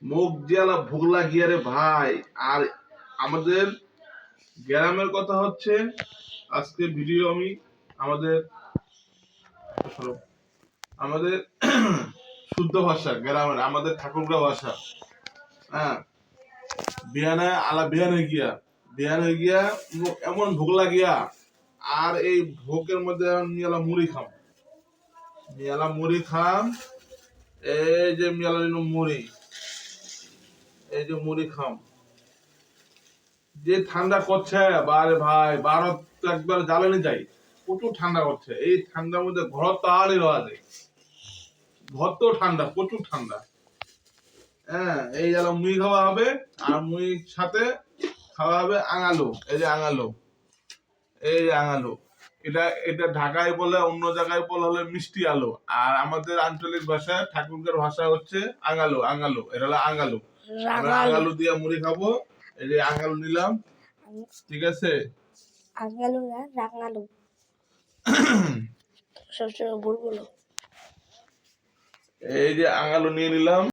মুখ জ্বালা ভোগ লাগিয়ে রে ভাই। আর আমাদের গ্রামের কথা হচ্ছে, আজকে ভিডিও আমি আমাদের আমাদের শুদ্ধ ভাষা, গ্রামের আমাদের ঠাকুরগা ভাষা। হ্যাঁ, বিয়ান হয়ে গিয়া এমন ভোগ লাগিয়া। আর এই ভোগের মধ্যে মিয়ালা মুড়ি খাম। এই যে মিয়ালা মুড়ি, এই যে মুড়ি খাম, যে ঠান্ডা করছে বারে ভাই, ভারত তো একবার জ্বালানি যাই, প্রচুর ঠান্ডা করছে। এই ঠান্ডার মধ্যে ঘর তাড়াতাড়ি রওয়া যায়, ঘর তো ঠান্ডা, প্রচুর ঠান্ডা। হ্যাঁ, এই গেল মুড়ি খাওয়া হবে। আর মুড়ির সাথে খাওয়া হবে আঙালু। এই যে আঙালু, এই যে আঙালু, এটা এটা ঢাকায় বলে, অন্য জায়গায় বলে হলে মিষ্টি আলু। আর আমাদের আঞ্চলিক ভাষায় ঠাকুরগার ভাষা হচ্ছে আঙালু। এটা হলো আঙালু। আমরা আঙালু দিয়ে মুড়ি খাবো। এই যে আঙালু নিলাম, ঠিক আছে। আঙালু না, রাঙালু। সবসময় ভুল বলো। এই যে আঙালু নিয়ে নিলাম।